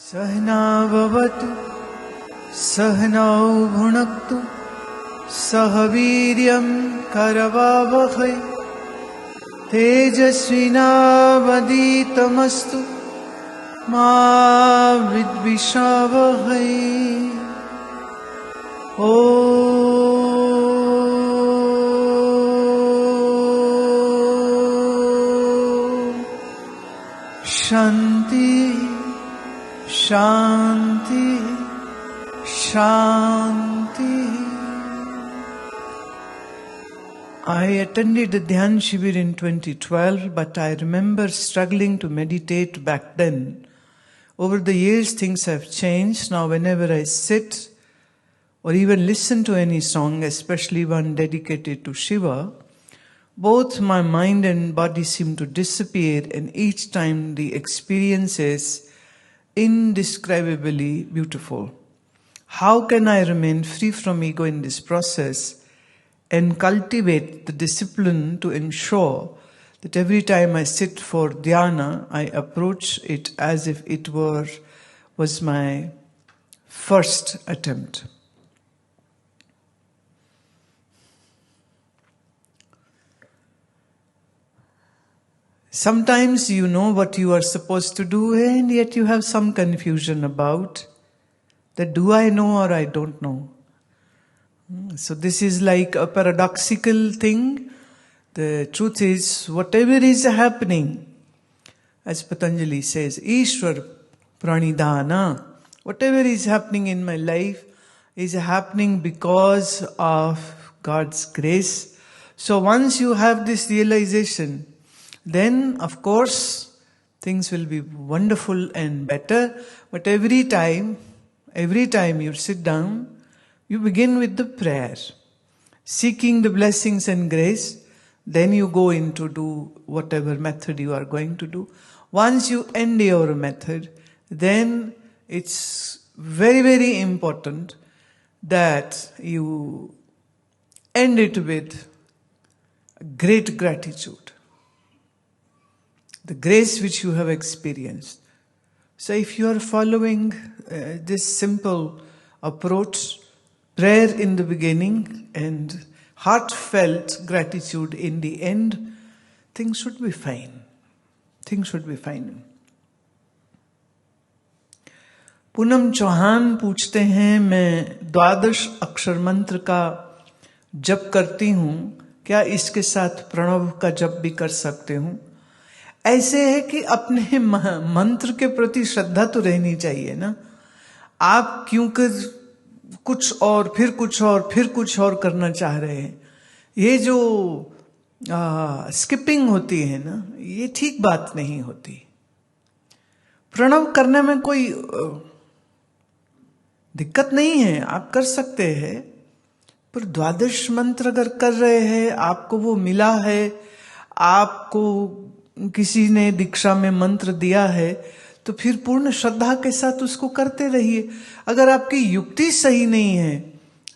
सहना भवतु सहनौ भुनक्तु सह वीर्यं करवावहै तेजस्विनावधीतमस्तु मा विद्विषावहै। ॐ शांति शांति शांति। I attended the Dhyan Shivir in 2012, but I remember struggling to meditate back then. Over the years, things have changed. Now, whenever I sit or even listen to any song, especially one dedicated to Shiva, both my mind and body seem to disappear, and each time the experience is indescribably beautiful. How can I remain free from ego in this process and cultivate the discipline to ensure that every time I sit for dhyana, I approach it as if it was my first attempt? Sometimes you know what you are supposed to do, and yet you have some confusion about that. Do I know or I don't know? So this is like a paradoxical thing. The truth is, whatever is happening, as Patanjali says, Ishwar Pranidhana, whatever is happening in my life is happening because of God's grace. So once you have this realization, then of course things will be wonderful and better. But every time you sit down, you begin with the prayer, seeking the blessings and grace. Then you go into do whatever method you are going to do. Once you end your method, then it's very, very important that you end it with great gratitude. The grace which you have experienced. So if you are following this simple approach, prayer in the beginning and heartfelt gratitude in the end, things should be fine. Things should be fine. Poonam Chauhan पूछते हैं, मैं 12 अक्षर मंत्र का जप करती हूँ, क्या इसके साथ प्रणव का जप भी कर सकते हूँ? ऐसे है कि अपने मंत्र के प्रति श्रद्धा तो रहनी चाहिए ना। आप क्योंकि कुछ और फिर कुछ और फिर कुछ और करना चाह रहे हैं, ये जो स्किपिंग होती है ना, ये ठीक बात नहीं होती। प्रणव करने में कोई दिक्कत नहीं है, आप कर सकते हैं। पर 12 मंत्र अगर कर रहे हैं, आपको वो मिला है, आपको किसी ने दीक्षा में मंत्र दिया है, तो फिर पूर्ण श्रद्धा के साथ उसको करते रहिए। अगर आपकी युक्ति सही नहीं है,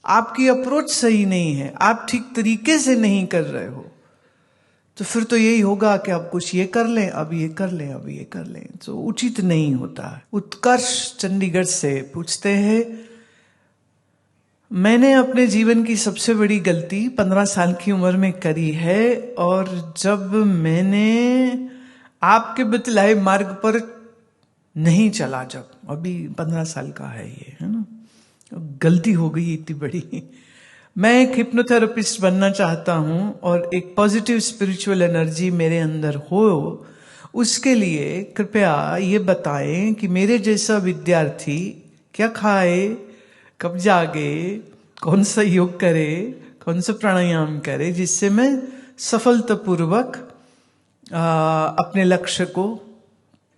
आपकी अप्रोच सही नहीं है, आप ठीक तरीके से नहीं कर रहे हो, तो फिर तो यही होगा कि आप कुछ ये कर लें, अब ये कर लें, अब ये कर लें, तो उचित नहीं होता। उत्कर्ष चंडीगढ़ से पूछते हैं, मैंने अपने जीवन की सबसे बड़ी गलती 15 साल की उम्र में करी है, और जब मैंने आपके बतलाए मार्ग पर नहीं चला, जब अभी 15 साल का है ये, है ना, गलती हो गई इतनी बड़ी। मैं एक हिप्नोथेरेपिस्ट बनना चाहता हूं और एक पॉजिटिव स्पिरिचुअल एनर्जी मेरे अंदर हो, उसके लिए कृपया ये बताएं कि मेरे जैसा विद्यार्थी क्या खाए, कब जागे, कौन सा योग करे, कौन सा प्राणायाम करे, जिससे मैं सफलतापूर्वक अपने लक्ष्य को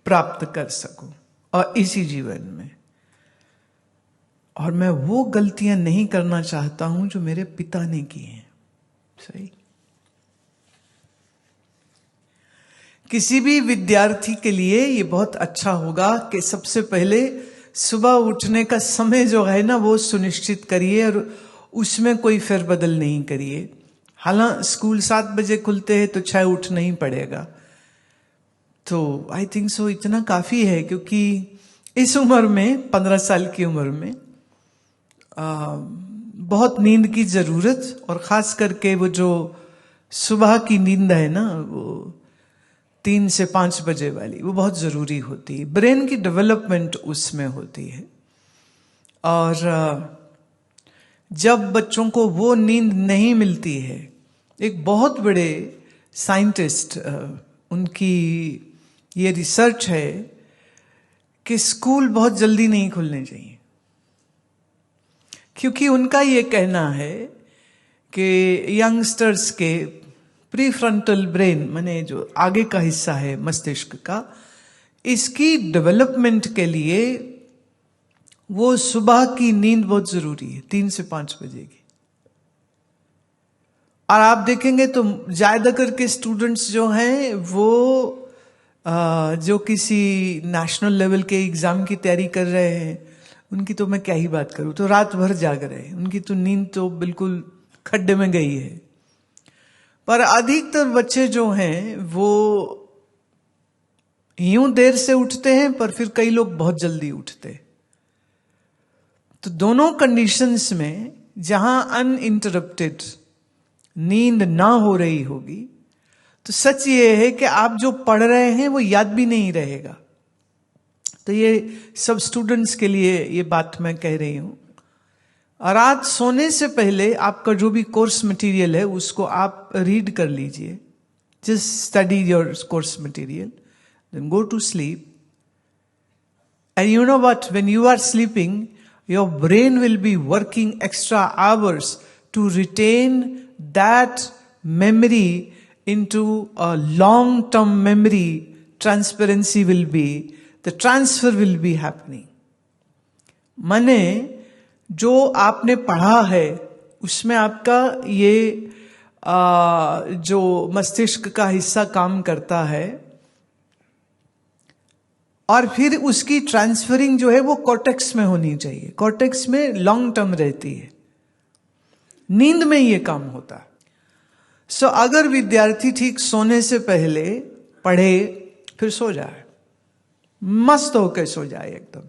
प्राप्त कर सकूं और इसी जीवन में। और मैं वो गलतियां नहीं करना चाहता हूं जो मेरे पिता ने की हैं। सही। किसी भी विद्यार्थी के लिए ये बहुत अच्छा होगा कि सबसे पहले सुबह उठने का समय जो है ना, वो सुनिश्चित करिए और उसमें कोई फेरबदल नहीं करिए। हालांकि स्कूल 7 बजे खुलते हैं तो 6 उठना ही पड़ेगा। तो आई थिंक सो इतना काफी है, क्योंकि इस उम्र में, 15 साल की उम्र में बहुत नींद की जरूरत, और खास करके वो जो सुबह की नींद है ना, वो 3 से 5 बजे वाली, वो बहुत जरूरी होती है। ब्रेन की डेवलपमेंट उसमें होती है। और जब बच्चों को वो नींद नहीं मिलती है, एक बहुत बड़े साइंटिस्ट, उनकी ये रिसर्च है कि स्कूल बहुत जल्दी नहीं खुलने चाहिए, क्योंकि उनका ये कहना है कि यंगस्टर्स के प्रीफ्रंटल ब्रेन, माने जो आगे का हिस्सा है मस्तिष्क का, इसकी डेवलपमेंट के लिए वो सुबह की नींद बहुत जरूरी है, 3 से 5 बजे की। और आप देखेंगे तो ज्यादा करके स्टूडेंट्स जो हैं वो जो किसी नेशनल लेवल के एग्जाम की तैयारी कर रहे हैं, उनकी तो मैं क्या ही बात करूं, तो रात भर जाग रहे हैं, उनकी तो नींद तो बिल्कुल खड्डे में गई है। पर अधिकतर बच्चे जो हैं वो यूं देर से उठते हैं, पर फिर कई लोग बहुत जल्दी उठते। तो दोनों कंडीशंस में जहां अनइंटरप्टेड नींद ना हो रही होगी, तो सच ये है कि आप जो पढ़ रहे हैं वो याद भी नहीं रहेगा। तो ये सब स्टूडेंट्स के लिए ये बात मैं कह रही हूं। और रात सोने से पहले आपका जो भी कोर्स मटेरियल है उसको आप रीड कर लीजिए। Just study your course material, then go to sleep. And you know what, when you are sleeping, your brain will be working extra hours to retain that memory into a long-term memory. Transparency will be, the transfer will be happening. माने जो आपने पढ़ा है उसमें आपका ये जो मस्तिष्क का हिस्सा काम करता है, और फिर उसकी ट्रांसफरिंग जो है वो कॉर्टेक्स में होनी चाहिए। कॉर्टेक्स में लॉन्ग टर्म रहती है, नींद में ये काम होता है। सो अगर विद्यार्थी ठीक सोने से पहले पढ़े, फिर सो जाए, मस्त होकर सो जाए एकदम,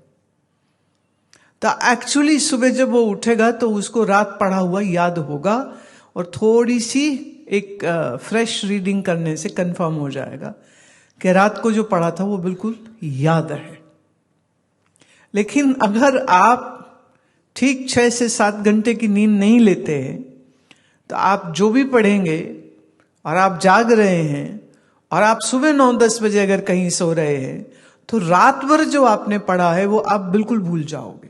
तो एक्चुअली सुबह जब वो उठेगा तो उसको रात पढ़ा हुआ याद होगा, और थोड़ी सी एक फ्रेश रीडिंग करने से कंफर्म हो जाएगा कि रात को जो पढ़ा था वो बिल्कुल याद है। लेकिन अगर आप ठीक 6 से 7 घंटे की नींद नहीं लेते हैं, तो आप जो भी पढ़ेंगे और आप जाग रहे हैं और आप सुबह 9-10 बजे अगर कहीं सो रहे हैं, तो रात भर जो आपने पढ़ा है वो आप बिल्कुल भूल जाओगे।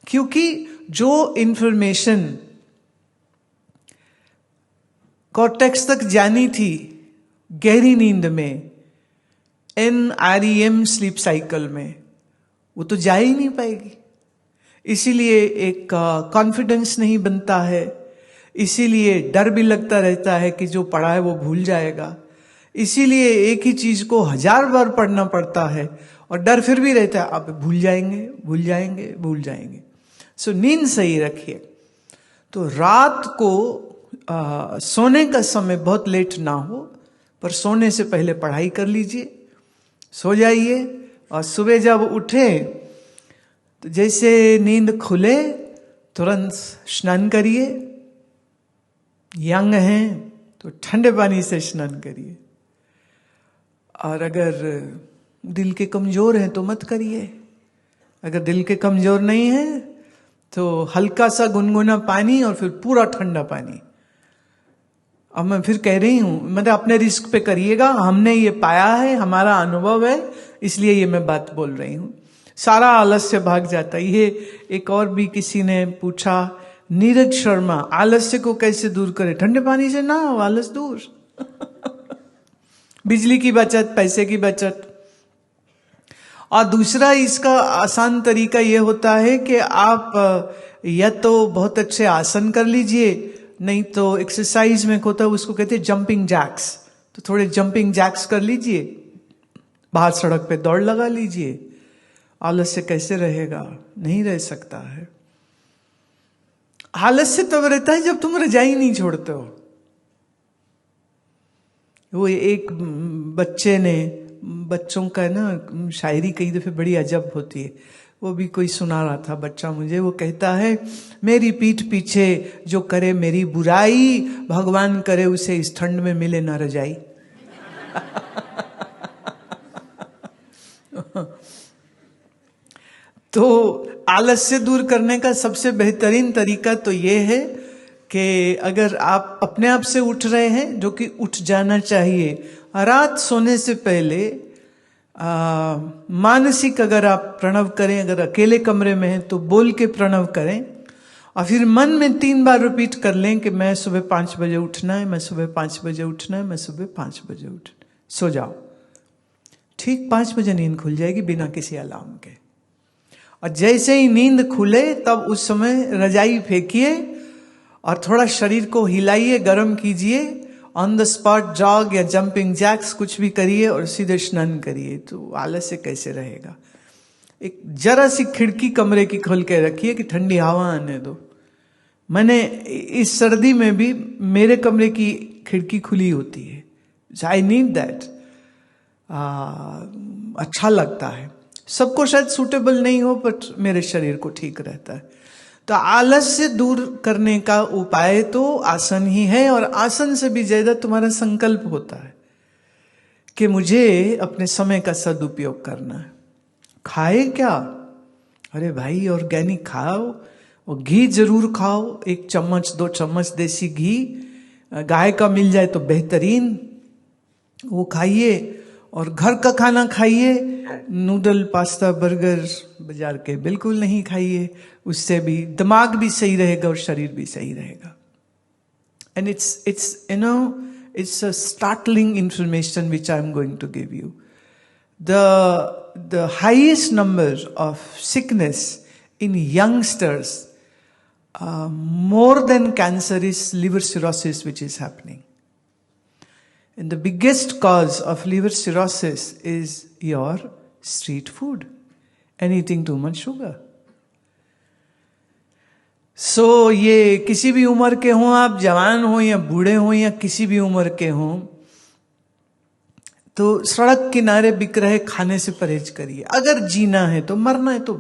क्योंकि जो इंफॉर्मेशन कॉर्टेक्स तक जानी थी गहरी नींद में, NREM स्लीप साइकिल में, वो तो जा ही नहीं पाएगी। इसीलिए एक कॉन्फिडेंस नहीं बनता है, इसीलिए डर भी लगता रहता है कि जो पढ़ा है वो भूल जाएगा। इसीलिए एक ही चीज को 1000 बार पढ़ना पड़ता है, और डर फिर भी रहता है आप भूल जाएंगे, भूल जाएंगे, भूल जाएंगे। सो नींद सही रखिए। तो रात को सोने का समय बहुत लेट ना हो, पर सोने से पहले पढ़ाई कर लीजिए, सो जाइए। और सुबह जब उठे तो जैसे नींद खुले तुरंत स्नान करिए। यंग हैं तो ठंडे पानी से स्नान करिए, और अगर दिल के कमजोर हैं तो मत करिए। अगर दिल के कमजोर नहीं है तो हल्का सा गुनगुना पानी और फिर पूरा ठंडा पानी। अब मैं फिर कह रही हूं, मतलब अपने रिस्क पे करिएगा, हमने ये पाया है, हमारा अनुभव है, इसलिए ये मैं बात बोल रही हूं। सारा आलस्य भाग जाता है। ये एक और भी किसी ने पूछा, नीरज शर्मा, आलस्य को कैसे दूर करे? ठंडे पानी से ना हो आलस दूर। बिजली की बचत, पैसे की बचत। और दूसरा इसका आसान तरीका ये होता है कि आप या तो बहुत अच्छे आसन कर लीजिए, नहीं तो एक्सरसाइज में होता है उसको कहते हैं जंपिंग जैक्स, तो थोड़े जंपिंग जैक्स कर लीजिए, बाहर सड़क पे दौड़ लगा लीजिए। आलस्य कैसे रहेगा? नहीं रह सकता है। आलस्य तब रहता है जब तुम रजाई नहीं छोड़ते हो। वो एक बच्चे ने बच्चों का ना शायरी कई दफे बड़ी अजब होती है। वो भी कोई सुना रहा था बच्चा मुझे, वो कहता है मेरी पीठ पीछे जो करे मेरी बुराई, भगवान करे उसे इस ठंड में मिले न रजाई। तो आलस से दूर करने का सबसे बेहतरीन तरीका तो ये है कि अगर आप अपने आप से उठ रहे हैं, जो कि उठ जाना चाहिए, रात सोने से पहले मानसिक अगर आप प्रणव करें, अगर अकेले कमरे में हैं तो बोल के प्रणव करें, और फिर मन में 3 बार रिपीट कर लें कि मैं सुबह 5 बजे उठना है, मैं सुबह 5 बजे उठना है, मैं सुबह 5 बजे उठना। सो जाओ, ठीक 5 बजे नींद खुल जाएगी बिना किसी अलार्म के। और जैसे ही नींद खुले तब उस समय रजाई फेंकिए और थोड़ा शरीर को हिलाइए, गर्म कीजिए, ऑन द स्पॉट जॉग या जंपिंग जैक्स कुछ भी करिए और सीधे स्नान करिए। तो आलस्य कैसे रहेगा। एक जरा सी खिड़की कमरे की खोल के रखिए कि ठंडी हवा आने दो। मैंने इस सर्दी में भी मेरे कमरे की खिड़की खुली होती है, आई नीड दैट। अच्छा लगता है। सबको शायद सूटेबल नहीं हो, बट मेरे शरीर को ठीक रहता है। तो आलस से दूर करने का उपाय तो आसन ही है, और आसन से भी ज्यादा तुम्हारा संकल्प होता है कि मुझे अपने समय का सदुपयोग करना है। खाए क्या? अरे भाई ऑर्गेनिक खाओ, और घी जरूर खाओ, 1 चम्मच 2 चम्मच देसी घी, गाय का मिल जाए तो बेहतरीन, वो खाइए। और घर का खाना खाइए, नूडल पास्ता बर्गर बाजार के बिल्कुल नहीं खाइए, उससे भी दिमाग भी सही रहेगा और शरीर भी सही रहेगा। And it's a startling information which I'm going to give you. The highest number of sickness in youngsters, more than cancer, is liver cirrhosis, which is happening. And the biggest cause of liver cirrhosis is your street food and eating too much sugar. So ये किसी भी उम्र के हों, आप जवान हो या बूढ़े हो या किसी भी उम्र के हों, तो सड़क किनारे बिक रहे खाने से परहेज करिए। अगर जीना है तो, मरना है तो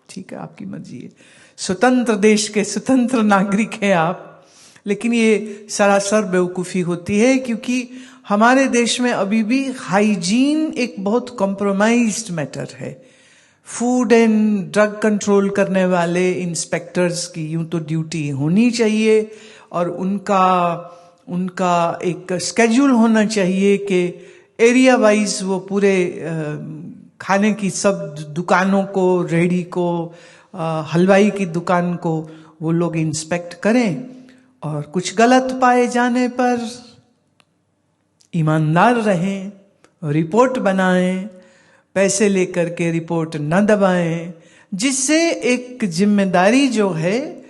ठीक है, आपकी मर्जी है। स्वतंत्र देश के स्वतंत्र नागरिक हैं आप। लेकिन ये सरासर बेवकूफी होती है, क्योंकि हमारे देश में अभी भी हाइजीन एक बहुत कॉम्प्रोमाइज्ड मैटर है। फूड एंड ड्रग कंट्रोल करने वाले इंस्पेक्टर्स की यूं तो ड्यूटी होनी चाहिए, और उनका एक स्केड्यूल होना चाहिए कि एरिया वाइज वो पूरे खाने की सब दुकानों को, रेहड़ी को, हलवाई की दुकान को वो लोग इंस्पेक्ट करें, और कुछ गलत पाए जाने पर ईमानदार रहें, रिपोर्ट बनाएं, पैसे लेकर के रिपोर्ट न दबाएं, जिससे एक जिम्मेदारी जो है,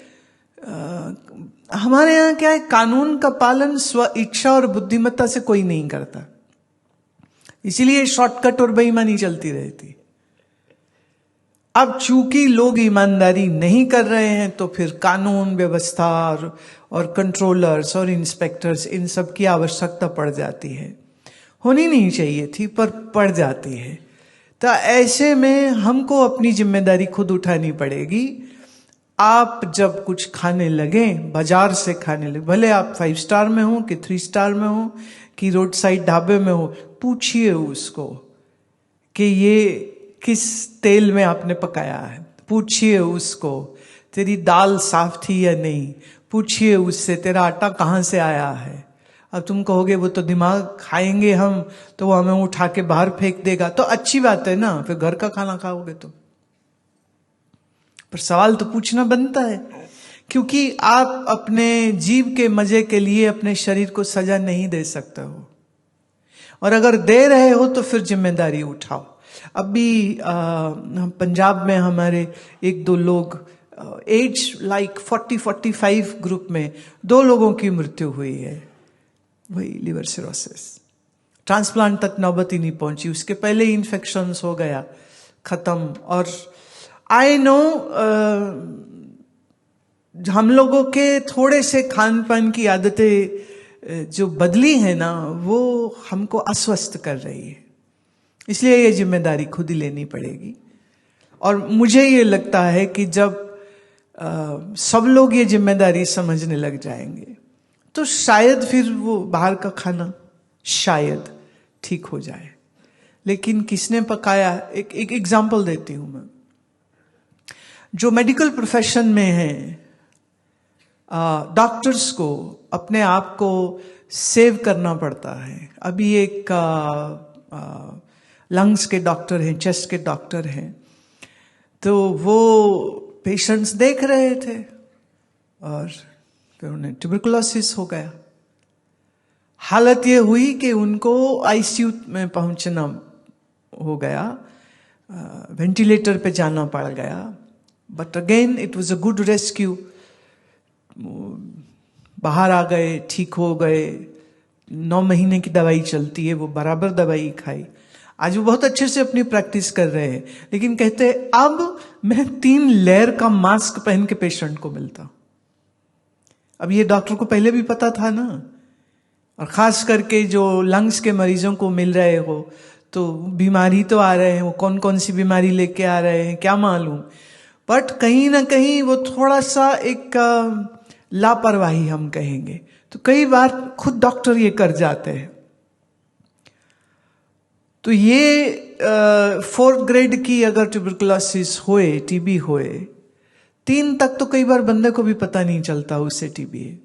हमारे यहाँ क्या है, कानून का पालन स्व इच्छा और बुद्धिमत्ता से कोई नहीं करता, इसीलिए शॉर्टकट और बेईमानी चलती रहती। अब चूंकि लोग ईमानदारी नहीं कर रहे हैं, तो फिर कानून व्यवस्था और कंट्रोलर्स और इंस्पेक्टर्स, इन सब की आवश्यकता पड़ जाती है। होनी नहीं चाहिए थी, पर पड़ जाती है। तो ऐसे में हमको अपनी जिम्मेदारी खुद उठानी पड़ेगी। आप जब कुछ खाने लगे, बाजार से खाने लगे, भले आप 5 स्टार में हो कि 3 स्टार में हो कि रोड साइड ढाबे में हो, पूछिए उसको कि ये किस तेल में आपने पकाया है। पूछिए उसको तेरी दाल साफ थी या नहीं। पूछिए उससे तेरा आटा कहाँ से आया है। अब तुम कहोगे वो तो दिमाग खाएंगे हम, तो वो हमें उठा के बाहर फेंक देगा, तो अच्छी बात है ना, फिर घर का खाना खाओगे तो। पर सवाल तो पूछना बनता है, क्योंकि आप अपने जीव के मजे के लिए अपने शरीर को सजा नहीं दे सकते हो, और अगर दे रहे हो तो फिर जिम्मेदारी उठाओ। अभी पंजाब में हमारे 1-2 लोग, एज लाइक 40-45 ग्रुप में 2 लोगों की मृत्यु हुई है, वही लिवर सिरोसिस। ट्रांसप्लांट तक नौबत ही नहीं पहुंची, उसके पहले ही इन्फेक्शंस हो गया, खत्म। और आई नो हम लोगों के थोड़े से खान पान की आदतें जो बदली है ना, वो हमको अस्वस्थ कर रही है। इसलिए ये जिम्मेदारी खुद ही लेनी पड़ेगी। और मुझे ये लगता है कि जब सब लोग ये जिम्मेदारी समझने लग जाएंगे तो शायद फिर वो बाहर का खाना शायद ठीक हो जाए। लेकिन किसने पकाया, एक एग्जाम्पल देती हूं मैं। जो मेडिकल प्रोफेशन में है, डॉक्टर्स को अपने आप को सेव करना पड़ता है। अभी एक लंग्स के डॉक्टर हैं, चेस्ट के डॉक्टर हैं, तो वो पेशेंट्स देख रहे थे और फिर उन्हें ट्यूबरकुलोसिस हो गया। हालत ये हुई कि उनको आईसीयू में पहुंचना हो गया, वेंटिलेटर पे जाना पड़ गया। But again it was a good rescue. बाहर आ गए, ठीक हो गए। 9 महीने की दवाई चलती है, वो बराबर दवाई खाई। आज वो बहुत अच्छे से अपनी प्रैक्टिस कर रहे हैं, लेकिन कहते हैं अब मैं 3 लेयर का मास्क पहन के पेशेंट को मिलता। अब ये डॉक्टर को पहले भी पता था ना, और खास करके जो लंग्स के मरीजों को मिल रहे हो तो बीमारी तो आ रहे हैं, वो कौन कौन सी बीमारी लेके आ रहे हैं क्या मालूम। बट कहीं ना कहीं वो थोड़ा सा एक लापरवाही हम कहेंगे, तो कई बार खुद डॉक्टर ये कर जाते हैं। तो ये 4th ग्रेड की अगर ट्यूबरकुलोसिस होए, टीबी होए, 3 तक तो कई बार बंदे को भी पता नहीं चलता उससे टीबी है।